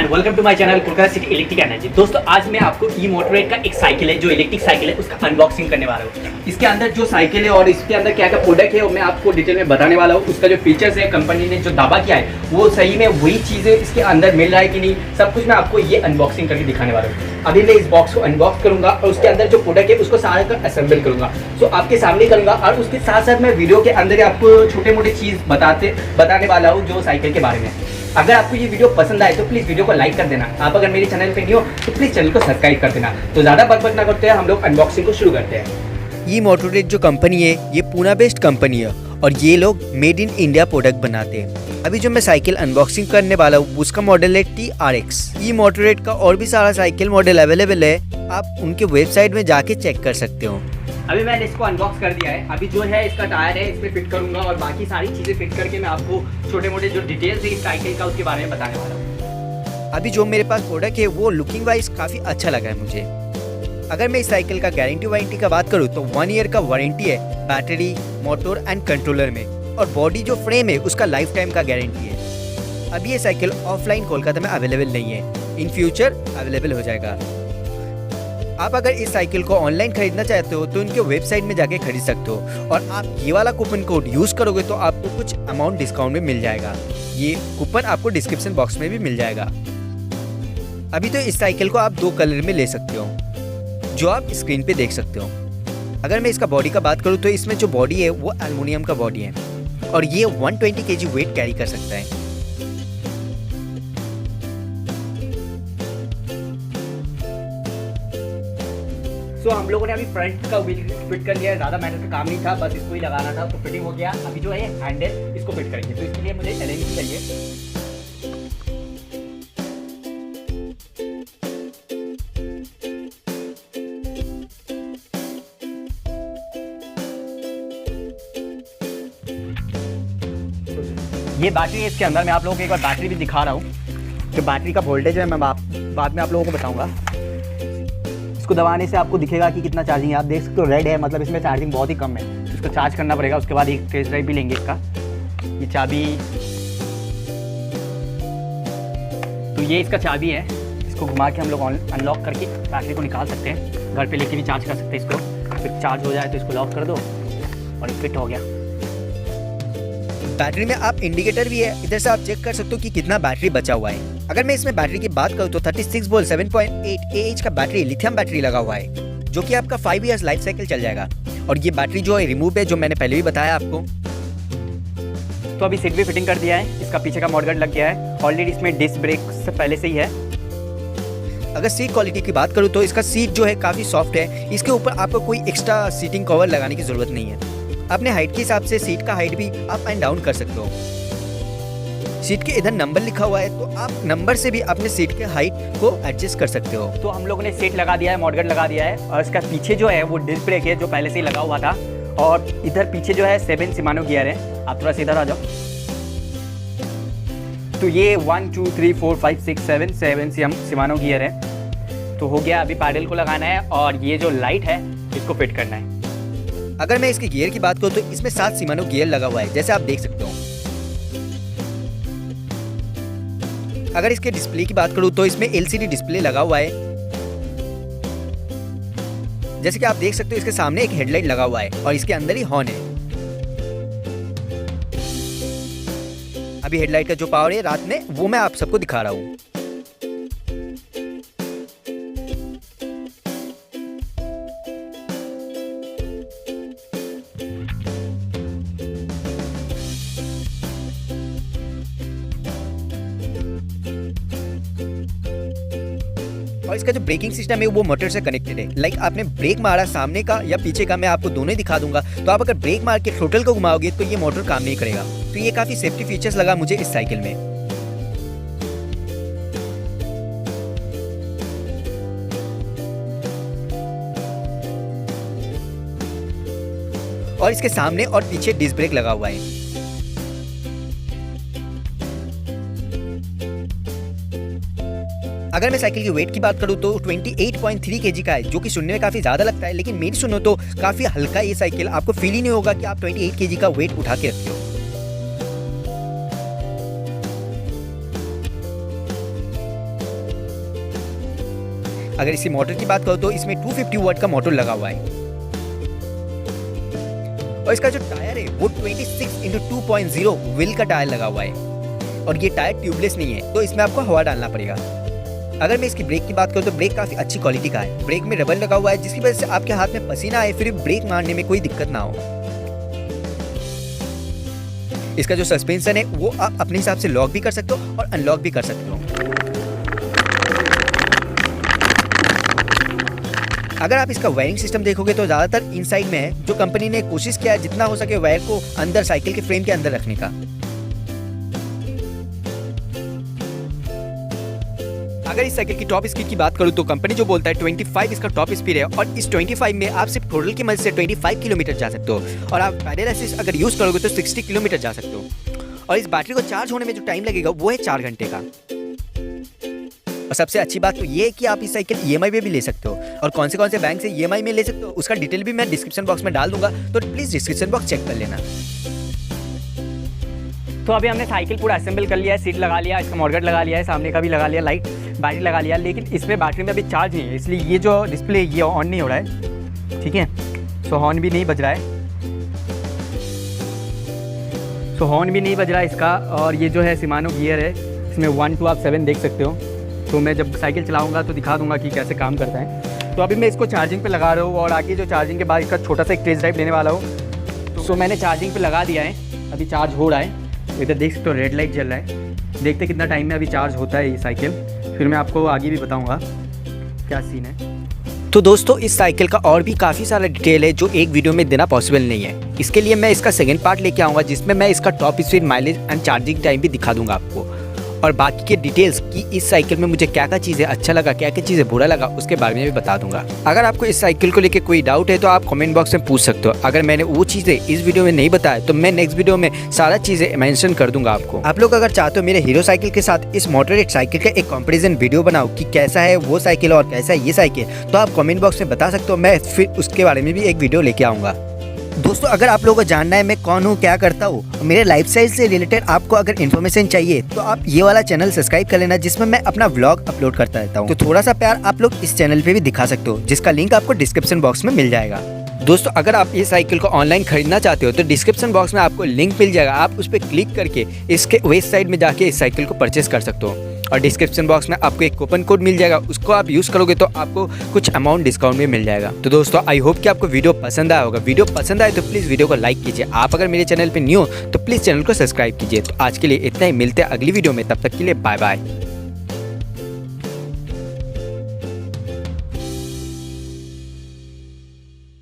And welcome to my channel Kolkata city electric energy. दोस्तों आज मैं आपको ई मोटरेट का एक साइकिल है जो इलेक्ट्रिक साइकिल है उसका अनबॉक्सिंग करने वाला हूँ। इसके अंदर जो साइकिल है और इसके अंदर क्या क्या प्रोडक्ट है वो मैं आपको डिटेल में बताने वाला हूँ। उसका जो फीचर्स है कंपनी ने जो दावा किया है वो सही में वही चीज़ें इसके अंदर मिल रहा है कि नहीं, सब कुछ मैं आपको ये अनबॉक्सिंग करके दिखाने वाला हूँ। अभी मैं इस बॉक्स को अनबॉक्स करूँगा और उसके अंदर जो प्रोडक्ट है उसको सारा का असेंबल करूँगा, सो आपके सामने करूँगा। और उसके साथ साथ मैं वीडियो के अंदर आपको छोटे मोटे चीज़ बताने वाला हूँ जो साइकिल के बारे में। अगर आपको ये वीडियो पसंद आए तो प्लीज़ वीडियो को लाइक कर देना। आप अगर मेरे चैनल पे नहीं हो तो प्लीज़ चैनल को सब्सक्राइब कर देना। तो ज़्यादा बकबक ना करते हैं, हम लोग अनबॉक्सिंग को शुरू करते हैं। ये मोटोरेट जो कंपनी है ये पूना बेस्ड कंपनी है और ये लोग मेड इन इंडिया प्रोडक्ट बनाते हैं। अभी जो मैं साइकिल अनबॉक्सिंग करने वाला हूँ उसका मॉडल है TRX। ये मोटोरेट का और भी सारा साइकिल मॉडल अवेलेबल है, आप उनके वेबसाइट में जाके चेक कर सकते हो। अभी मैंने इसको अनबॉक्स कर दिया है। अभी जो है इसका टायर है इसमें फिट करूंगा और बाकी सारी चीज़ें फिट करके मैं आपको छोटे मोटे जो डिटेल्स है इस साइकिल का उसके बारे में बताने वाला हूँ। अभी जो मेरे पास प्रोडक्ट है वो लुकिंग वाइज काफ़ी अच्छा लगा है मुझे। अगर मैं इस साइकिल का गारंटी वारंटी का बात करूँ तो 1 ईयर का वारंटी है बैटरी, मोटर एंड कंट्रोलर में, और बॉडी जो फ्रेम है उसका लाइफ टाइम का गारंटी है। अभी ये साइकिल ऑफलाइन कोलकाता में अवेलेबल नहीं है, इन फ्यूचर अवेलेबल हो जाएगा। आप अगर इस साइकिल को ऑनलाइन खरीदना चाहते हो तो उनके वेबसाइट में जाके खरीद सकते हो, और आप ये वाला कूपन कोड यूज़ करोगे तो आपको कुछ अमाउंट डिस्काउंट में मिल जाएगा। ये कूपन आपको डिस्क्रिप्शन बॉक्स में भी मिल जाएगा। अभी तो इस साइकिल को आप 2 कलर में ले सकते हो जो आप स्क्रीन पे देख सकते हो। अगर मैं इसका बॉडी का बात करूँ तो इसमें जो बॉडी है वो एल्युमिनियम का बॉडी है और ये 120 kg वेट कैरी कर सकता है। सो हम लोगों ने अभी फ्रंट का व्हील फिट कर लिया है। ज़्यादा मेहनत का काम नहीं था, बस इसको ही लगाना था तो फिटिंग हो गया। अभी जो है हैंडल इसको फिट करेंगे, तो इसके लिए मुझे एलईडी चाहिए। ये बैटरी है इसके अंदर। मैं आप लोगों को एक बार बैटरी भी दिखा रहा हूँ। जो बैटरी का वोल्टेज है मैं बाद में आप लोगों को बताऊँगा। इसको दबाने से आपको दिखेगा कि कितना चार्जिंग है। आप देख सकते हो रेड है, मतलब इसमें चार्जिंग बहुत ही कम है। इसको चार्ज करना पड़ेगा। उसके बाद एक टेस्ट ड्राइव भी लेंगे इसका। ये चाबी, तो ये इसका चाबी है। इसको घुमा के हम लोग अनलॉक करके बैटरी को निकाल सकते हैं। घर पे लेके भी चार्ज कर सकते हैं इसको। फिर चार्ज हो जाए तो इसको लॉक कर दो और फिट हो गया। बैटरी में आप इंडिकेटर भी है, इधर से आप चेक कर सकते हो कि कितना बैटरी बचा हुआ है। अगर मैं इसमें बैटरी की बात करूँ तो 36 वोल्ट 7.8 AH का बैटरी लिथियम बैटरी लगा हुआ है जो कि आपका 5 इयर्स लाइफ साइकिल चल जाएगा। और ये बैटरी जो है रिमूव है, जो मैंने पहले भी बताया आपको। तो अभी सीट भी फिटिंग कर दिया है। इसका पीछे का मॉडगार्ड लग गया है ऑलरेडी। इसमें डिस्क ब्रेक से पहले से ही है। अगर सीट क्वालिटी की बात करूँ तो इसका सीट जो है काफ़ी सॉफ्ट है। इसके ऊपर आपको कोई एक्स्ट्रा सीटिंग कवर लगाने की ज़रूरत नहीं है। अपने हाइट के हिसाब से सीट का हाइट भी अप एंड डाउन कर सकते हो। सीट के इधर नंबर लिखा हुआ है तो आप नंबर से भी अपने सीट के हाइट को एडजस्ट कर सकते हो। तो हम लोगों ने सीट लगा दिया है, मॉडगार्ड लगा दिया है, और इसका पीछे जो है वो डिस्क ब्रेक है जो पहले से ही लगा हुआ था। और इधर पीछे जो है 7 सिमानो गियर है। आप थोड़ा सा इधर आ जाओ। तो ये 1 2 3 4 5 6 7 सिमानो गियर है। तो हो गया। अभी पैडल को लगाना है और ये जो लाइट है इसको फिट करना है। अगर मैं इसके गियर की बात करूँ तो इसमें 7 सिमानो गियर लगा हुआ है जैसे आप देख सकते हो। अगर इसके डिस्प्ले की बात करूँ तो इसमें LCD डिस्प्ले लगा हुआ है। जैसे कि आप देख सकते हो इसके सामने एक हेडलाइट लगा हुआ है और इसके अंदर ही हॉर्न है। अभी हेडलाइट का जो पावर है रात में वो मैं आप सबको दिखा रहा हूँ। और इसका जो ब्रेकिंग सिस्टम है वो मोटर से कनेक्टेड है। लाइक आपने ब्रेक मारा सामने का या पीछे का, मैं आपको दोनों ही दिखा दूंगा। तो आप अगर ब्रेक मार के थ्रोटल को घुमाओगे तो ये मोटर काम नहीं करेगा। तो ये काफी सेफ्टी फीचर्स लगा मुझे इस साइकिल में। और इसके सामने और पीछे डिस्क ब्रेक लगा हुआ है। अगर मैं साइकिल की वेट की बात करूँ तो 28.3 kg का है, जो कि सुनने में काफ़ी ज़्यादा लगता है, लेकिन मेरी सुनो तो काफ़ी हल्का ये साइकिल। आपको फील ही नहीं होगा कि आप 28 kg का वेट उठा के रखते हो। अगर इसी मोटर की बात करो तो इसमें 250 वाट का मोटर लगा हुआ है और इसका जो टायर है वो 26x2.0 व्हील का टायर लगा हुआ है और ये टायर ट्यूबलेस नहीं है, तो इसमें आपको हवा डालना पड़ेगा। अगर मैं इसकी ब्रेक की बात करूँ तो ब्रेक काफ़ी अच्छी क्वालिटी का है। ब्रेक में रबर लगा हुआ है जिसकी वजह से आपके हाथ में पसीना आए फिर ब्रेक मारने में कोई दिक्कत ना हो। इसका जो सस्पेंशन है वो आप अपने हिसाब से लॉक भी कर सकते हो और अनलॉक भी कर सकते हो। अगर आप इसका वायरिंग सिस्टम देखोगे तो ज़्यादातर इनसाइड में है, जो कंपनी ने कोशिश किया है जितना हो सके वायर को अंदर साइकिल के फ्रेम के अंदर रखने का। अगर इस साइकिल की टॉप स्पीड की बात करूं तो कंपनी जो बोलता है 25 इसका टॉप स्पीड है और इस 25 में आप सिर्फ थ्रोटल की मदद से 25 किलोमीटर जा सकते हो और आप पैडल असिस्ट अगर यूज़ करोगे तो 60 किलोमीटर जा सकते हो। और इस बैटरी को चार्ज होने में जो टाइम लगेगा वो है 4 घंटे का। और सबसे अच्छी बात तो ये है कि आप इस साइकिल EMI पे भी ले सकते हो और कौन से बैंक से EMI में ले सकते हो उसका डिटेल भी मैं डिस्क्रिप्शन बॉक्स में डाल दूंगा, तो प्लीज़ डिस्क्रिप्शन बॉक्स चेक कर लेना। तो अभी हमने साइकिल पूरा असेंबल कर लिया है, सीट लगा लिया, इसका मॉडगार्ड लगा लिया है, सामने का भी लगा लिया, लाइट बैटरी लगा लिया, लेकिन इसमें बैटरी में अभी चार्ज नहीं है, इसलिए ये जो डिस्प्ले ये ऑन नहीं हो रहा है। ठीक है, सो हॉर्न भी नहीं बज रहा है, इसका। और ये जो है शिमानो गियर है, इसमें 1 to 7 देख सकते हो। तो मैं जब साइकिल चलाऊँगा तो दिखा दूँगा कि कैसे काम करता है। तो अभी मैं इसको चार्जिंग पर लगा रहा हूँ और आगे जो चार्जिंग के बाद इसका छोटा सा एक टेस्ट ड्राइव लेने वाला हूँ। तो मैंने चार्जिंग पर लगा दिया है, अभी चार्ज हो रहा है। इधर देख सकते हो रेड लाइट जल रहा है, देखते कितना टाइम में अभी चार्ज होता है ये साइकिल, फिर मैं आपको आगे भी बताऊंगा क्या सीन है। तो दोस्तों इस साइकिल का और भी काफ़ी सारा डिटेल है जो एक वीडियो में देना पॉसिबल नहीं है। इसके लिए मैं इसका सेकंड पार्ट लेके आऊँगा जिसमें मैं इसका top speed, mileage and charging time भी दिखा दूंगा आपको और बाकी के डिटेल्स कि इस साइकिल में मुझे क्या क्या चीज़ें अच्छा लगा, क्या क्या चीज़ें बुरा लगा, उसके बारे में भी बता दूंगा। अगर आपको इस साइकिल को लेकर कोई डाउट है तो आप कमेंट बॉक्स में पूछ सकते हो। अगर मैंने वो चीज़ें इस वीडियो में नहीं बताया तो मैं नेक्स्ट वीडियो में सारा चीज़ें मेंशन कर दूंगा आपको। आप लोग अगर चाहते हो मेरे हीरो साइकिल के साथ इस मोटरेट साइकिल का एक कंपैरिजन वीडियो बनाओ कि कैसा है वो साइकिल और कैसा है ये साइकिल, तो आप कमेंट बॉक्स में बता सकते हो, मैं फिर उसके बारे में भी एक वीडियो लेके आऊँगा। दोस्तों अगर आप लोगों को जानना है मैं कौन हूँ, क्या करता हूँ, मेरे लाइफस्टाइल से रिलेटेड आपको अगर इन्फॉर्मेशन चाहिए तो आप ये वाला चैनल सब्सक्राइब कर लेना जिसमें मैं अपना व्लॉग अपलोड करता रहता हूँ। तो थोड़ा सा प्यार आप लोग इस चैनल पे भी दिखा सकते हो जिसका लिंक आपको डिस्क्रिप्शन बॉक्स में मिल जाएगा। दोस्तों अगर आप ये साइकिल को ऑनलाइन खरीदना चाहते हो तो डिस्क्रिप्शन बॉक्स में आपको लिंक मिल जाएगा, आप उस पर क्लिक करके इसके वेस्ट साइड में जाके इस साइकिल को परचेस कर सकते हो और डिस्क्रिप्शन बॉक्स में आपको एक कूपन कोड मिल जाएगा, उसको आप यूज़ करोगे तो आपको कुछ अमाउंट डिस्काउंट भी मिल जाएगा। तो दोस्तों आई होप कि आपको वीडियो पसंद आया होगा। वीडियो पसंद आए तो प्लीज़ वीडियो को लाइक कीजिए। आप अगर मेरे चैनल पर न्यू हो तो प्लीज़ चैनल को सब्सक्राइब कीजिए। तो आज के लिए इतना ही, मिलते हैं अगली वीडियो में, तब तक के लिए बाय बाय।